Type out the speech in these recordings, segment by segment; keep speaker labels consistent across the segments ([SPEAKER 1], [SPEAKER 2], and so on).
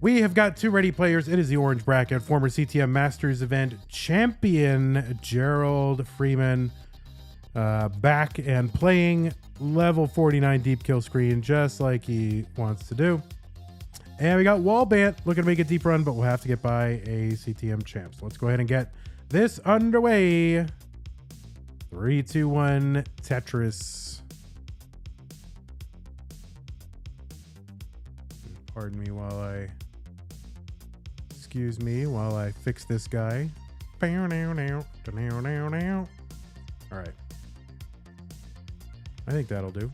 [SPEAKER 1] We have got two ready players. It is the orange bracket. Former CTM Masters event champion Gerald Freeman back and playing level 49 deep kill screen just like he wants to do. And we got Wallbant looking to make a deep run, but we'll have to get by a CTM champ. So let's go ahead and get this underway. 3, 2, 1, Tetris. Pardon me while I... Excuse me while I fix this guy. All right. I think that'll do.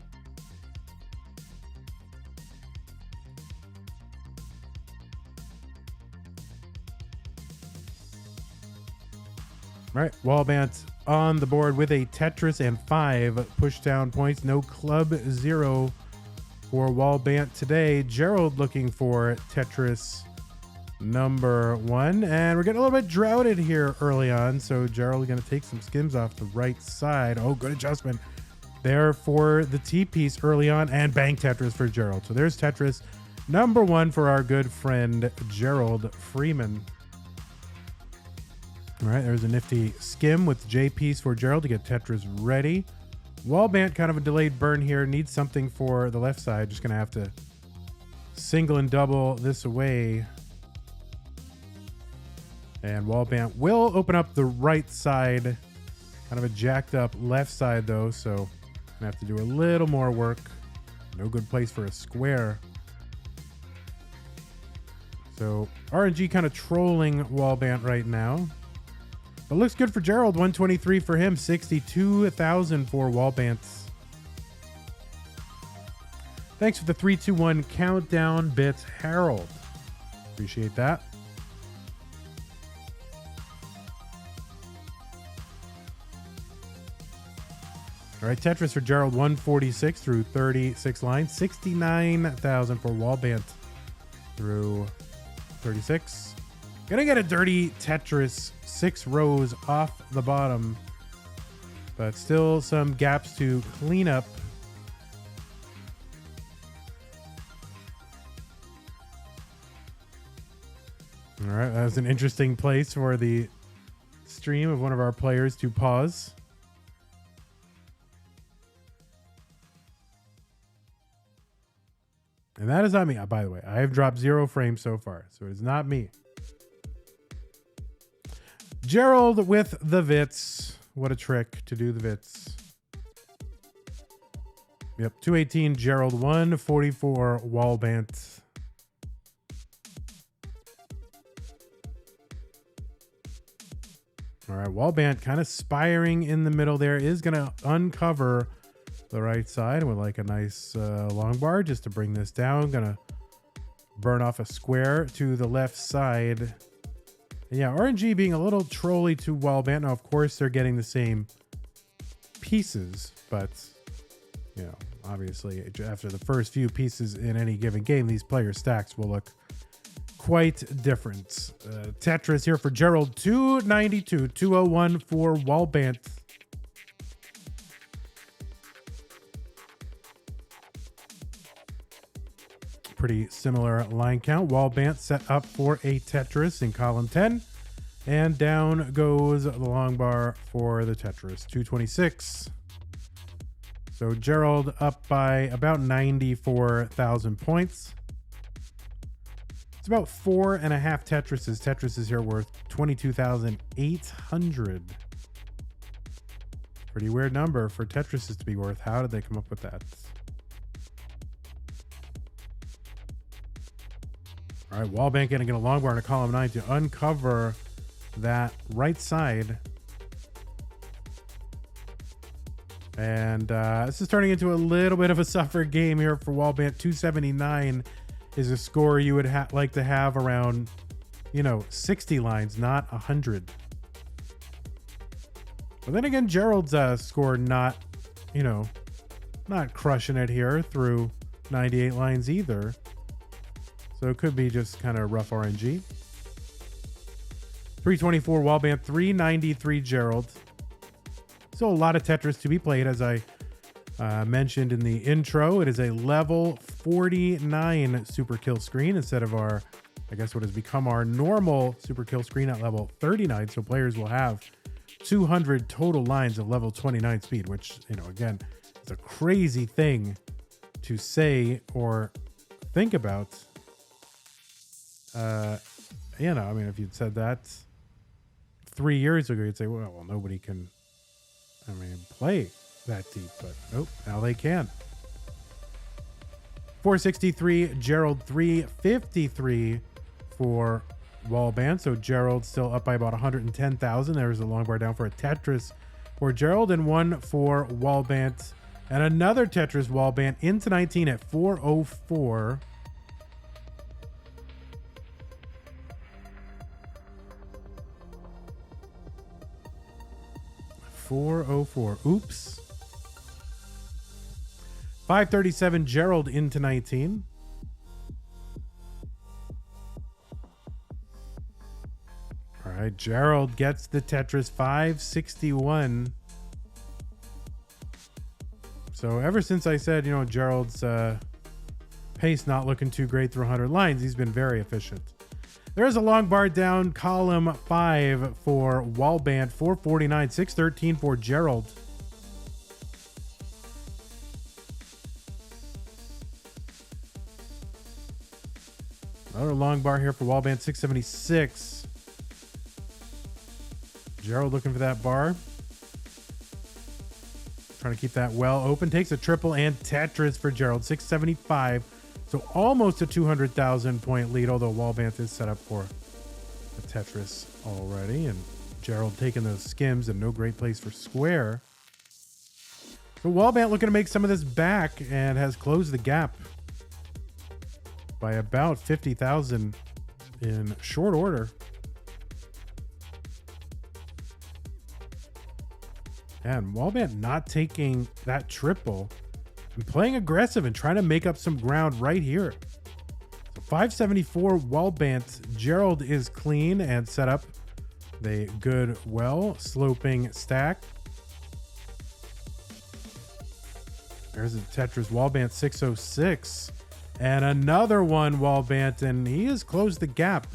[SPEAKER 1] All right, Wallbant on the board with a Tetris and 5 pushdown points. No club 0 for Wallbant today. Gerald looking for Tetris number 1. And we're getting a little bit droughted here early on. So Gerald going to take some skims off the right side. Oh, good adjustment there for the T-piece early on. And bang Tetris for Gerald. So there's Tetris number 1 for our good friend Gerald Freeman. All right, there's a nifty skim with the J-piece for Gerald to get Tetris ready. Wallbant, kind of a delayed burn here. Needs something for the left side. Just going to have to single and double this away. And Wallbant will open up the right side. Kind of a jacked up left side, though. So going to have to do a little more work. No good place for a square. So RNG kind of trolling Wallbant right now. But looks good for Gerald. 123 for him. 62,000 for Wallbant. Thanks for the 3, 2, 1 countdown bits, Harold. Appreciate that. All right, Tetris for Gerald. 146 through 36 lines. 69,000 for Wallbant through 36. Gonna get a dirty Tetris. 6 rows off the bottom, but still some gaps to clean up. All right, that was an interesting place for the stream of one of our players to pause. And that is not me. By the way, I have dropped 0 frames so far, so it is not me. Gerald with the Vits. What a trick to do the Vits. Yep, 218 Gerald, 144 Wallbant. All right, Wallbant kind of spiring in the middle there. Is going to uncover the right side with like a nice long bar just to bring this down. Going to burn off a square to the left side. Yeah, RNG being a little trolly to Wallbant. Now, of course, they're getting the same pieces, but, you know, obviously, after the first few pieces in any given game, these player stacks will look quite different. Tetris here for Gerald, 292, 201 for Wallbant. Pretty similar line count. Wallbant set up for a Tetris in column 10. And down goes the long bar for the Tetris, 226. So Gerald up by about 94,000 points. It's about 4.5 Tetrises. Tetris is here worth 22,800. Pretty weird number for Tetrises to be worth. How did they come up with that? All right, Wallbant going to get a long bar in a column 9 to uncover that right side. And this is turning into a little bit of a suffer game here for Wallbant. 279 is a score you would like to have around, 60 lines, not 100. But then again, Gerald's score not crushing it here through 98 lines either. So it could be just kind of rough RNG. 324 Wallbant, 393 Gerald. So a lot of Tetris to be played, as I mentioned in the intro. It is a level 49 super kill screen instead of our I guess what has become our normal super kill screen at level 39. So players will have 200 total lines of level 29 speed, which, you know, again, is a crazy thing to say or think about. You know, I mean, if you'd said that 3 years ago, you'd say, well, nobody can, I mean, play that deep, but nope, now they can. 463, Gerald 353 for Wallbant. So Gerald still up by about 110,000. There's a long bar down for a Tetris for Gerald and one for Wallbant. And another Tetris Wallbant into 19 at 404. Oops. 537, Gerald into 19. All right, Gerald gets the Tetris 561. So ever since I said, you know, Gerald's pace not looking too great through 100 lines, he's been very efficient. There's a long bar down, column 5 for Wallbant, 449, 613 for Gerald. Another long bar here for Wallbant, 676. Gerald looking for that bar. Trying to keep that well open. Takes a triple and Tetris for Gerald, 675. So almost a 200,000 point lead, although Wallbant is set up for a Tetris already. And Gerald taking those skims and no great place for square. So Wallbant looking to make some of this back and has closed the gap by about 50,000 in short order. And Wallbant not taking that triple and playing aggressive and trying to make up some ground right here. So 574 Wallbant. Gerald is clean and set up the good, well sloping stack. There's a Tetris Wallbant 606. And another one Wallbant, and he has closed the gap.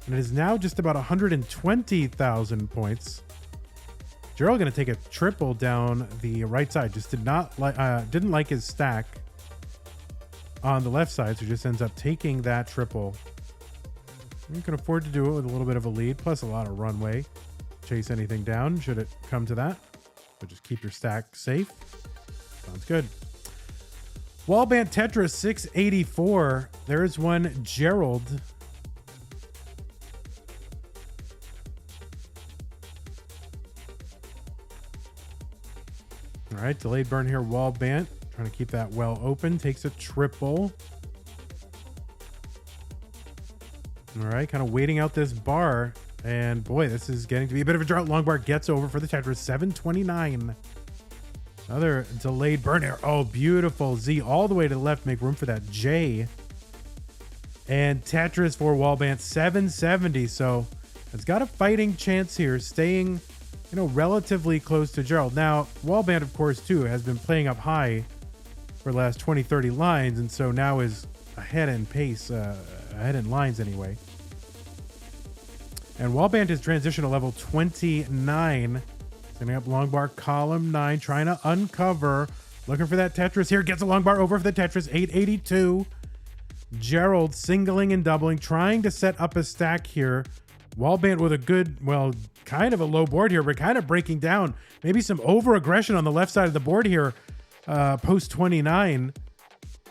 [SPEAKER 1] And it is now just about 120,000 points. Gerald going to take a triple down the right side. Just didn't like his stack on the left side, so just ends up taking that triple. You can afford to do it with a little bit of a lead, plus a lot of runway. Chase anything down should it come to that. But just keep your stack safe. Sounds good. Wallbant Tetris 684. There's one Gerald. All right, delayed burn here, Wallbant. Trying to keep that well open. Takes a triple. All right, kind of waiting out this bar. And boy, this is getting to be a bit of a drought. Long bar gets over for the Tetris, 729. Another delayed burn here. Oh, beautiful. Z all the way to the left. Make room for that J. And Tetris for Wallbant, 770. So it's got a fighting chance here, staying, you know, relatively close to Gerald. Now, Wallbant, of course, too, has been playing up high for the last 20, 30 lines. And so now is ahead in pace, ahead in lines anyway. And Wallbant is transition to level 29. Setting up long bar, column 9, trying to uncover. Looking for that Tetris here. Gets a long bar over for the Tetris, 882. Gerald singling and doubling, trying to set up a stack here. Wallbant with a good, well, kind of a low board here, but kind of breaking down. Maybe some over-aggression on the left side of the board here, post 29.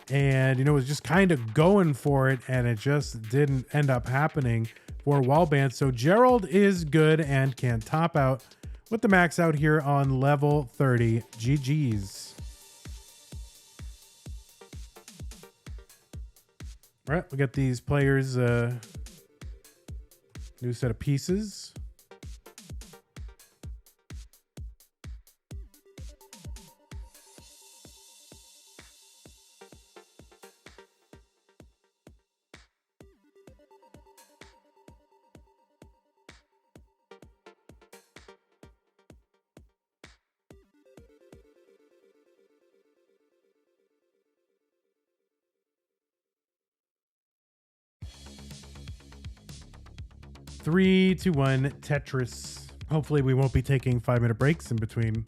[SPEAKER 1] And, you know, was just kind of going for it, and it just didn't end up happening for Wallbant. So Gerald is good and can top out with the max out here on level 30. GG's. All right, we got these players, new set of pieces. 3-1 Tetris. Hopefully we won't be taking 5-minute breaks in between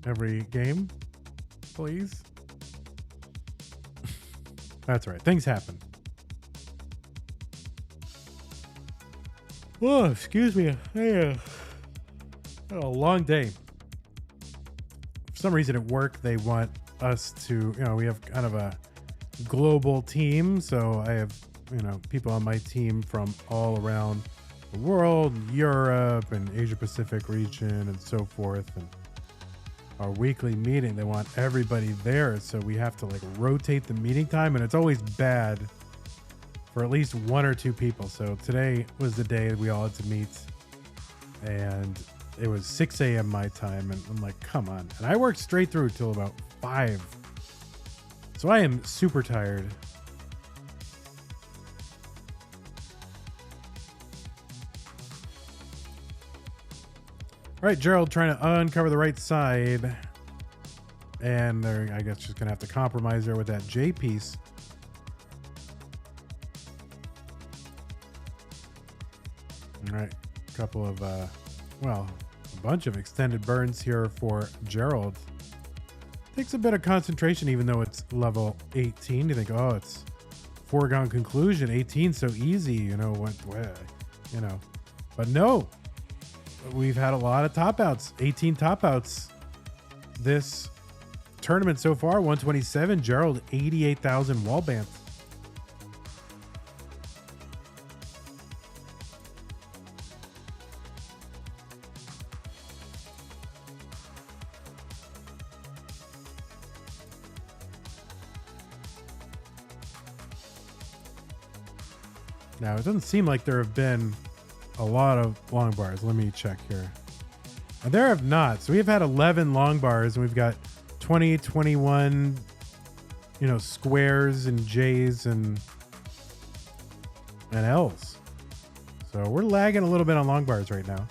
[SPEAKER 1] every game. Please. That's right. Things happen. Oh, excuse me. I had a long day. For some reason at work, they want us to, we have kind of a global team. So I have, people on my team from all around the world, Europe and Asia Pacific region and so forth. And our weekly meeting, they want everybody there. So we have to rotate the meeting time, and it's always bad for at least one or two people. So today was the day we all had to meet, and it was 6 a.m. my time, and I'm like, come on. And I worked straight through till about 5. So I am super tired. All right, Gerald trying to uncover the right side. And they're, I guess, just going to have to compromise there with that J piece. All right, a couple of, a bunch of extended burns here for Gerald. Takes a bit of concentration, even though it's level 18. You think, oh, it's foregone conclusion. 18 so easy, But no, we've had a lot of top outs. 18 top outs this tournament so far. 127. Gerald, 88,000 Wallbant. Now, it doesn't seem like there have been a lot of long bars. Let me check here. There have not. So we've had 11 long bars, and we've got 20, 21, squares and J's and L's. So we're lagging a little bit on long bars right now.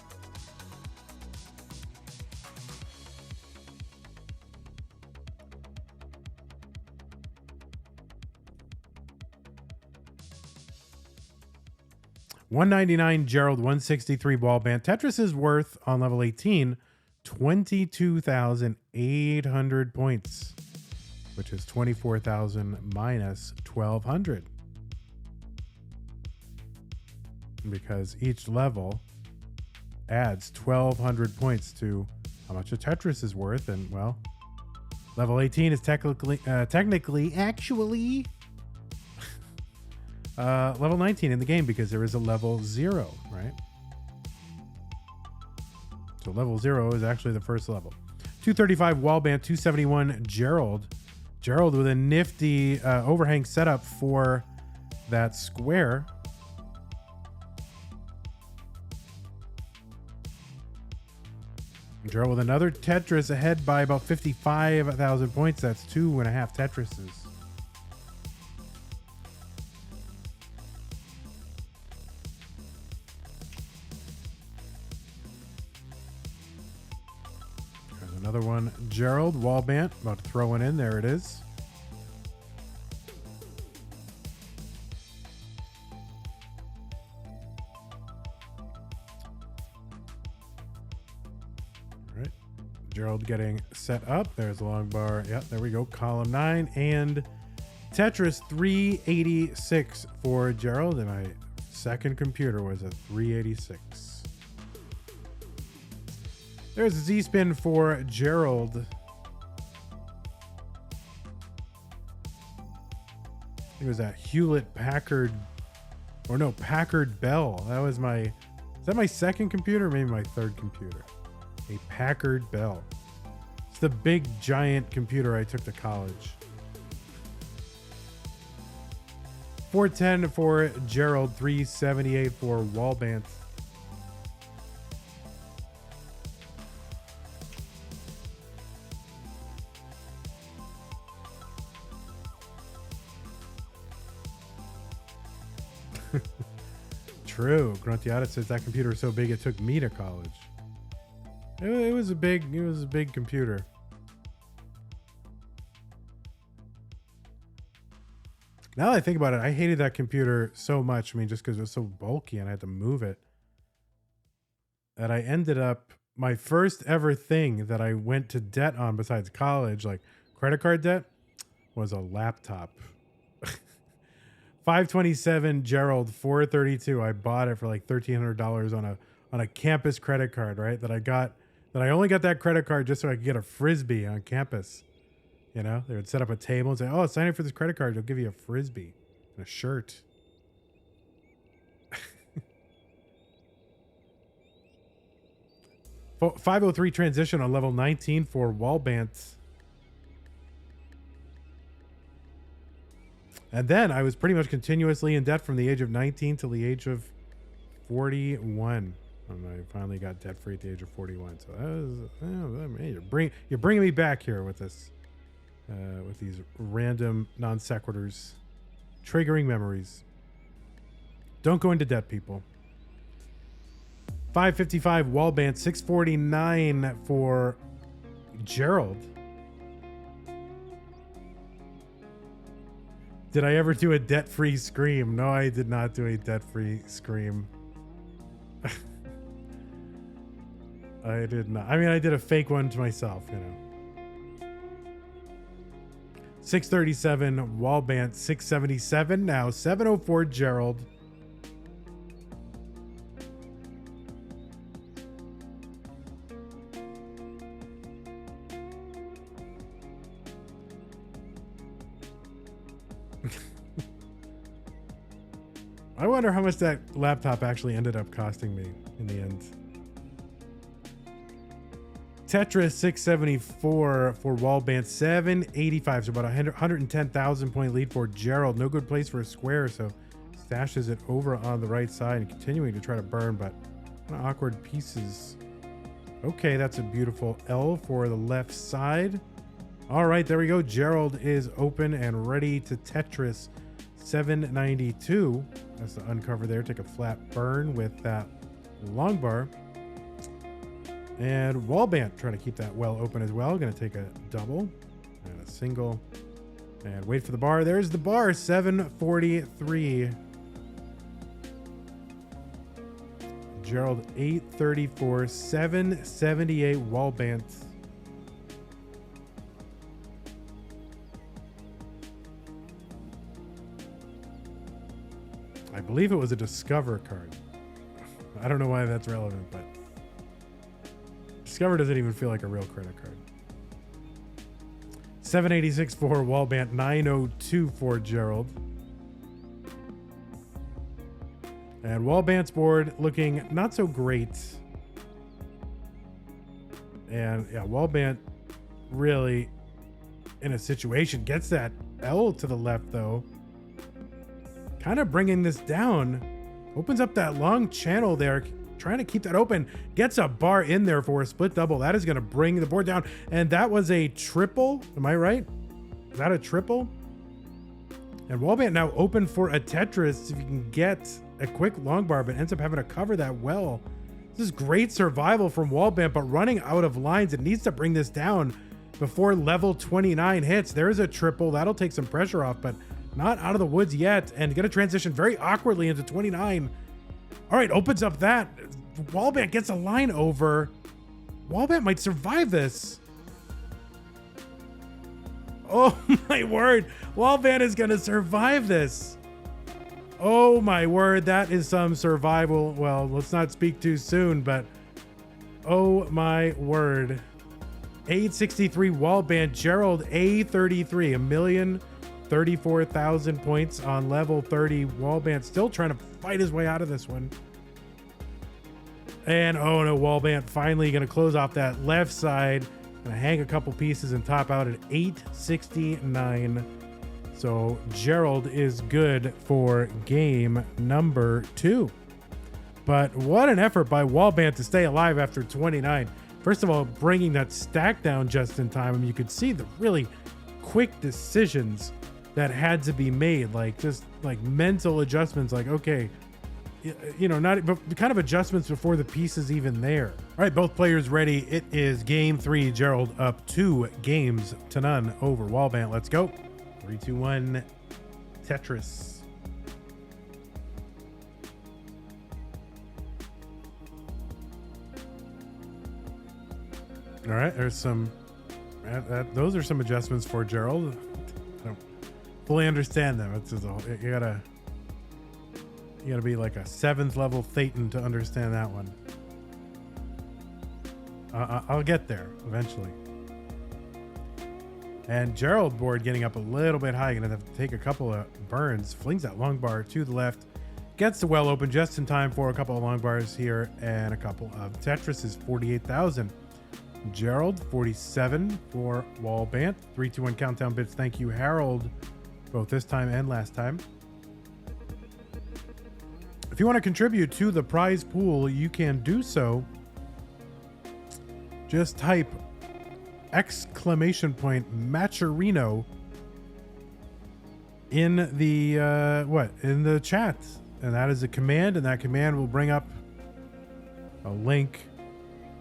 [SPEAKER 1] $199 Gerald, 163 Wallbant. Tetris is worth on level 18 22,800 points, which is 24,000 minus 1,200. Because each level adds 1,200 points to how much a Tetris is worth, and level 18 is technically level 19 in the game, because there is a level 0, right? So level 0 is actually the first level. 235 Wallbant, 271 Gerald. Gerald with a nifty overhang setup for that square. Gerald with another Tetris ahead by about 55,000 points. That's 2.5 Tetrises. Another one, Gerald, Wallbant, about to throw one in. There it is. All right. Gerald getting set up. There's a long bar. Yep, there we go. Column 9. And Tetris 386 for Gerald. And my second computer was a 386. There's a Z-spin for Gerald. It was that Hewlett-Packard, Packard Bell. Is that my second computer or maybe my third computer? A Packard Bell. It's the big giant computer I took to college. 410 for Gerald, 378 for Wallbant. True. Gruntiata says that computer was so big it took me to college. It was a big computer. Now that I think about it, I hated that computer so much. I mean, just because it was so bulky and I had to move it. And I ended up, my first ever thing that I went to debt on besides college, like credit card debt, was a laptop. 527 Gerald 432. I bought it for like $1,300 on a campus credit card, right? That I only got that credit card just so I could get a Frisbee on campus. You know, they would set up a table and say, oh, sign up for this credit card. They'll give you a Frisbee and a shirt. 503 transition on level 19 for Wallbant. And then I was pretty much continuously in debt from the age of 19 till the age of 41. And I finally got debt free at the age of 41. So that was, you're bringing me back here with this, with these random non sequiturs, triggering memories. Don't go into debt, people. 555 Wallbant, 649 for Gerald. Did I ever do a debt-free scream? No, I did not do a debt-free scream. I did not. I mean, I did a fake one to myself, you know. 637 Wallbant, 677 now. 704 Gerald. I wonder how much that laptop actually ended up costing me in the end. Tetris 674 for Wallbant, 785, so about 110,000 point lead for Gerald. No good place for a square, so stashes it over on the right side and continuing to try to burn, but kind of awkward pieces. Okay, that's a beautiful L for the left side. All right, there we go. Gerald is open and ready to Tetris 792. That's the uncover there. Take a flat burn with that long bar. And Wallbant trying to keep that well open as well. Going to take a double and a single and wait for the bar. There's the bar, 743. Gerald 834, 778 Wallbant. I believe it was a Discover card. I don't know why that's relevant, but Discover doesn't even feel like a real credit card. 786 for Wallbant, 902 for Gerald. And Wallbant's board looking not so great. And yeah, Wallbant really in a situation, gets that L to the left though. Kind of bringing this down. Opens up that long channel there, trying to keep that open. Gets a bar in there for a split double. That is going to bring the board down. And that was a triple. Am I right? Is that a triple? And Wallbant now open for a Tetris if you can get a quick long bar, but ends up having to cover that well. This is great survival from Wallbant, but running out of lines. It needs to bring this down before level 29 hits. There's a triple. That'll take some pressure off, but not out of the woods yet, and going to transition very awkwardly into 29. All right, opens up that. Wallbant gets a line over. Wallbant might survive this. Oh my word. Wallbant is going to survive this. Oh my word. That is some survival. Well, let's not speak too soon, but oh my word. 863 Wallbant. Gerald A33. 1,034,000 points on level 30. Wallbant still trying to fight his way out of this one. And oh no, Wallbant finally going to close off that left side. Going to hang a couple pieces and top out at 869. So Gerald is good for game number 2. But what an effort by Wallbant to stay alive after 29. First of all, bringing that stack down just in time. I mean, you could see the really quick decisions that had to be made, like just like mental adjustments, like, okay, you know, not but kind of adjustments before the piece is even there. All right, both players ready. It is game 3. Gerald up 2 games to none over Wallbant. Let's go. 3, 2, 1, Tetris. All right, there's some. Those are some adjustments for Gerald. I don't fully understand them. It's just you gotta be like a 7th level Thetan to understand that one. I'll get there eventually. And Gerald board getting up a little bit high. Gonna have to take a couple of burns. Flings that long bar to the left. Gets the well open just in time for a couple of long bars here and a couple of Tetrises. 48,000. Gerald 47 for Wallbant. 3, 2, 1 countdown bits. Thank you, Harold, both this time and last time. If you want to contribute to the prize pool, you can do so. Just type !Macherino in the in the chat, and that is a command, and that command will bring up a link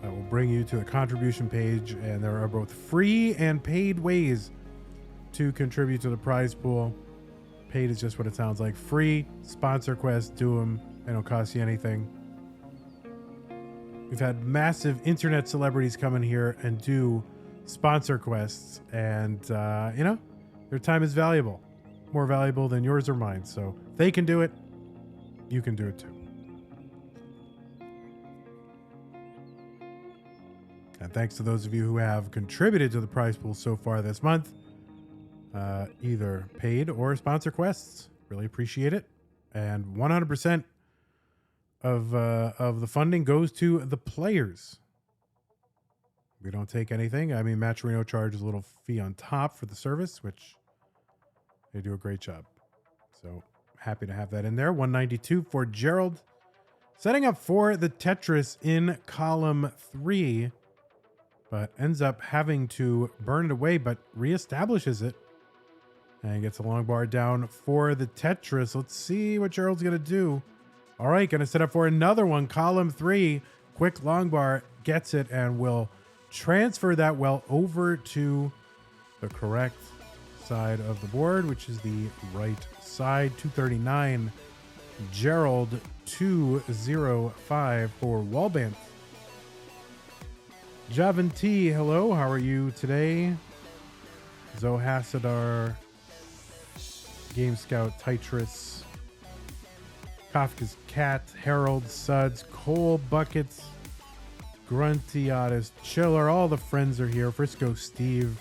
[SPEAKER 1] that will bring you to the contribution page, and there are both free and paid ways to contribute to the prize pool. Paid is just what it sounds like. Free, sponsor quests, do them. They don't cost you anything. We've had massive internet celebrities come in here and do sponsor quests, and their time is valuable, more valuable than yours or mine. So if they can do it, you can do it too. And thanks to those of you who have contributed to the prize pool so far this month, either paid or sponsor quests. Really appreciate it. And 100% of the funding goes to the players. We don't take anything. I mean, Macherino charges a little fee on top for the service, which they do a great job. So happy to have that in there. 192 for Gerald. Setting up for the Tetris in column 3, but ends up having to burn it away, but reestablishes it. And gets a long bar down for the Tetris. Let's see what Gerald's going to do. All right, going to set up for another one. Column 3, quick long bar, gets it, and will transfer that well over to the correct side of the board, which is the right side. 239. Gerald 205 for Wallbant. Javin T, hello. How are you today? Zohasadar, Game Scout, Tetris, Kafka's Cat, Harold, Suds, Cole Buckets, Grunty Otis, Chiller, all the friends are here. Frisco Steve,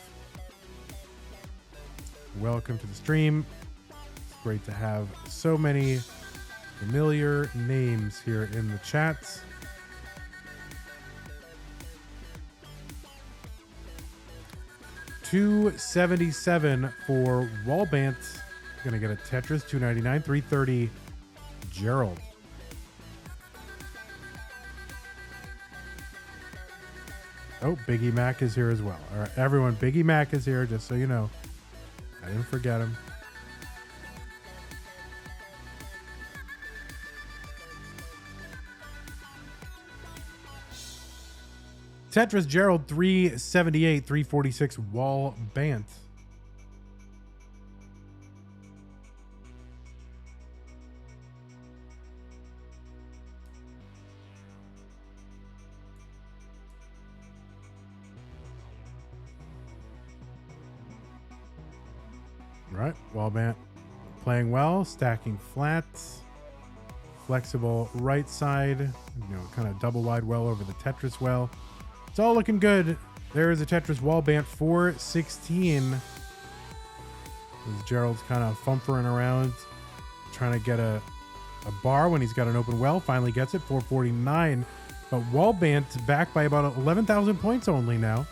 [SPEAKER 1] welcome to the stream. It's great to have so many familiar names here in the chats. $277 for Wallbant. Gonna get a Tetris. $299. $330 Gerald. Oh, Biggie Mac is here as well. All right, everyone, Biggie Mac is here, just so you know. I didn't forget him. Tetris Gerald 378, 346 Wallbant. All right, Wallbant playing well, stacking flats, flexible right side, kind of double wide well over the Tetris well. It's all looking good. There is a Tetris Wallbant 416. As Gerald's kind of fumphering around, trying to get a bar when he's got an open well. Finally gets it, 449. But Wallbant back by about 11,000 points only now.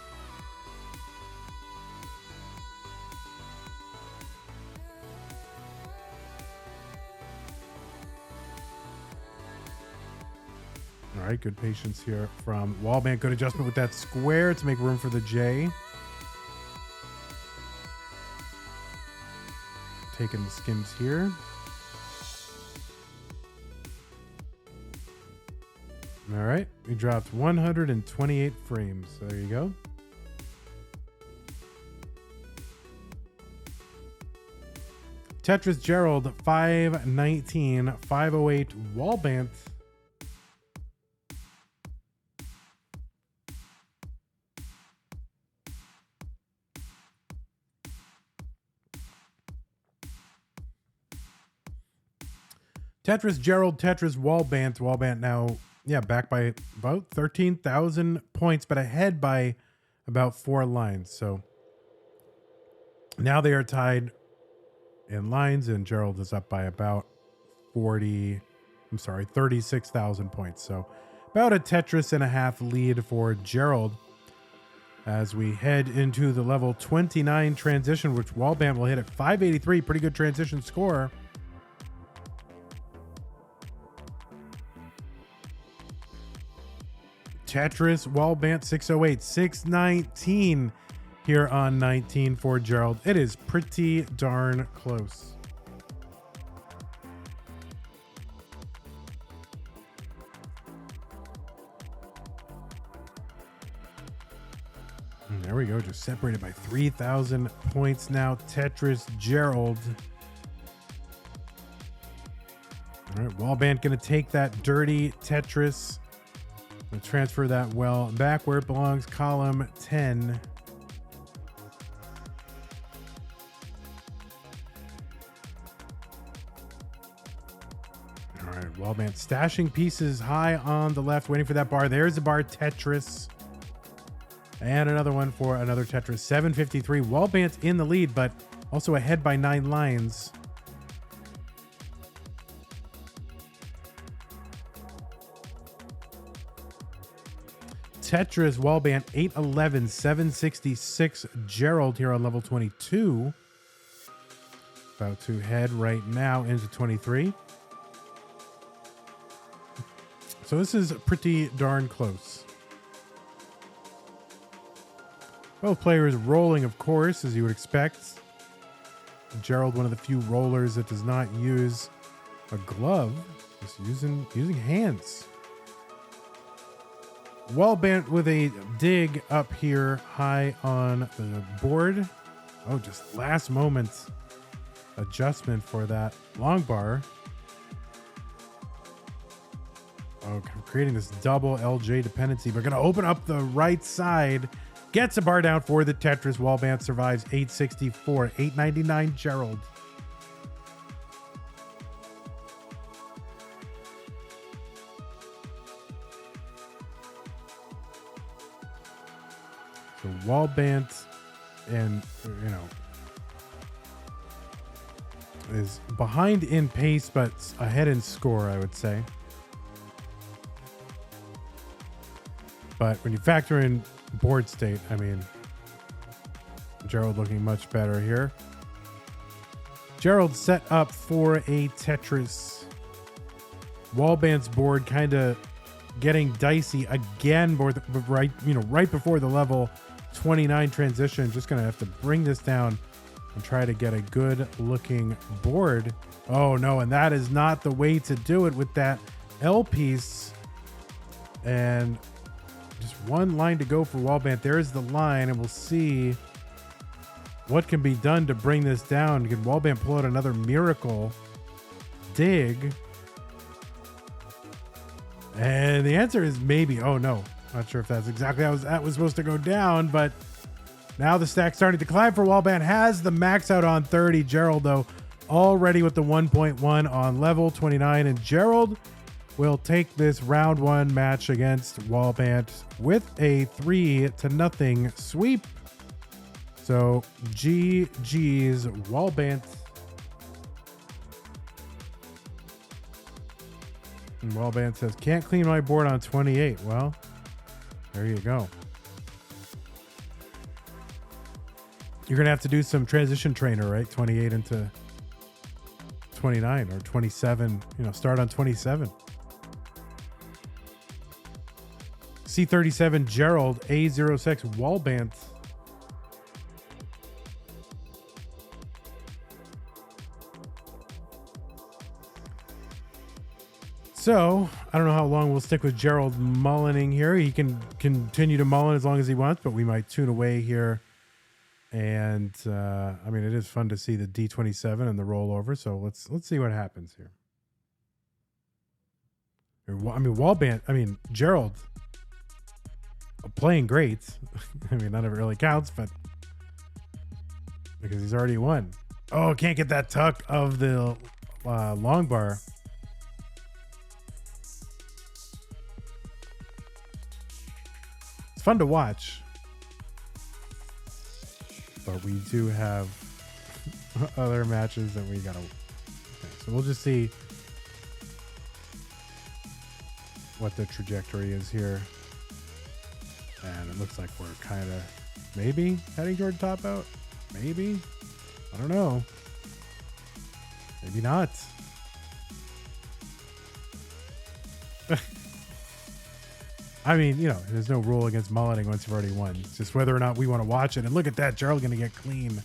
[SPEAKER 1] All right, good patience here from Wallbant. Good adjustment with that square to make room for the J. Taking the skims here. All right, we dropped 128 frames. So there you go. Tetris Gerald 519, 508 Wallbant. Tetris, Gerald, Tetris, Wallbant. Wallbant now, yeah, back by about 13,000 points, but ahead by about 4 lines. So now they are tied in lines, and Gerald is up by about 36,000 points. So about a Tetris and a half lead for Gerald as we head into the level 29 transition, which Wallbant will hit at 583. Pretty good transition score. Tetris, Wallbant 608, 619 here on 19 for Gerald. It is pretty darn close. And there we go, just separated by 3,000 points now. Tetris, Gerald. All right, Wallbant going to take that dirty Tetris and transfer that well back where it belongs, column 10. All right, Wallbant stashing pieces high on the left, waiting for that bar. There's the bar, Tetris. And another one for another Tetris. 753. Wallbant's in the lead, but also ahead by 9 lines. Tetris, Wallbant 811, 766. Gerald here on level 22. About to head right now into 23. So this is pretty darn close. Both players rolling, of course, as you would expect. Gerald, one of the few rollers that does not use a glove, just using hands. Wallbant with a dig up here high on the board. Oh, just last moment adjustment for that long bar. Oh, creating this double LJ dependency. We're going to open up the right side. Gets a bar down for the Tetris. Wallbant survives 864, 899 Gerald. So Wallbant and, is behind in pace, but ahead in score, I would say. But when you factor in board state, I mean, Gerald looking much better here. Gerald set up for a Tetris. Wallbant's board kind of getting dicey again, right before the level 29 transition. Just gonna have to bring this down and try to get a good looking board. Oh no, and that is not the way to do it with that L piece. And just one line to go for Wallbant. There's the line, and we'll see what can be done to bring this down. Can Wallbant pull out another miracle dig? And the answer is maybe. Oh no, not sure if that's exactly how that was supposed to go down, but now the stack's starting to climb for Wallbant. Has the max out on 30. Gerald, though, already with the 1.1 on level 29, and Gerald will take this round 1 match against Wallbant with a 3-0 sweep. So GG's Wallbant. And Wallbant says, can't clean my board on 28. Well, there you go. You're going to have to do some transition trainer, right? 28 into 29 or 27, start on 27. C37 Gerald, A06 Wallbant. So, I don't know how long we'll stick with Gerald mullining here. He can continue to mullen as long as he wants, but we might tune away here. And, it is fun to see the D27 and the rollover. So, let's see what happens here. Gerald playing great. None of it really counts, but because he's already won. Oh, can't get that tuck of the long bar. fun to watch. But we do have other matches that we gotta. Okay, so we'll just see what the trajectory is here. And it looks like we're kind of maybe heading toward top out. Maybe. I don't know. Maybe not. I mean, you know, there's no rule against mulleting once you've already won. It's just whether or not we want to watch it. And look at that. Gerald going to get clean.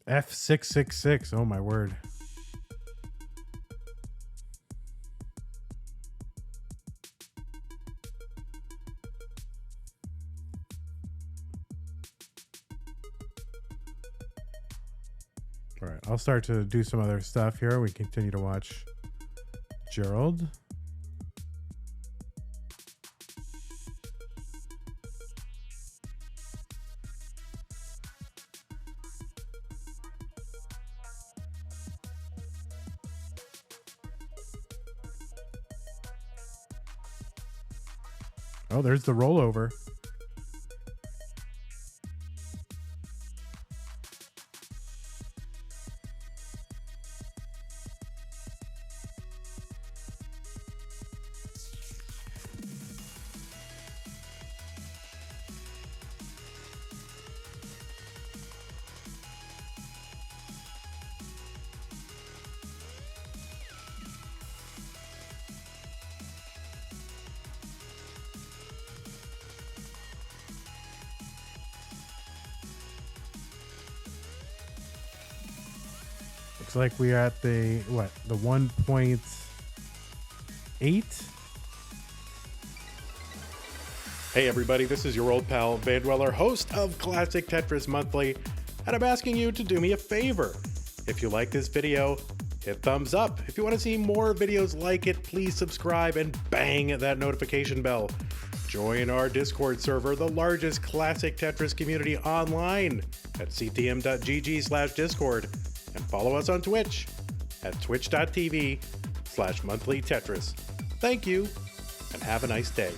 [SPEAKER 1] F666. Oh, my word. All right, I'll start to do some other stuff here. We continue to watch Gerald. Oh, there's the rollover. Looks like we're at the 1.8.
[SPEAKER 2] Hey everybody, this is your old pal Vandweller, host of Classic Tetris Monthly, and I'm asking you to do me a favor. If you like this video, hit thumbs up. If you want to see more videos like it, please subscribe and bang that notification bell. Join our Discord server, the largest Classic Tetris community online, at ctm.gg/discord. And follow us on Twitch at twitch.tv/monthlytetris. Thank you, and have a nice day.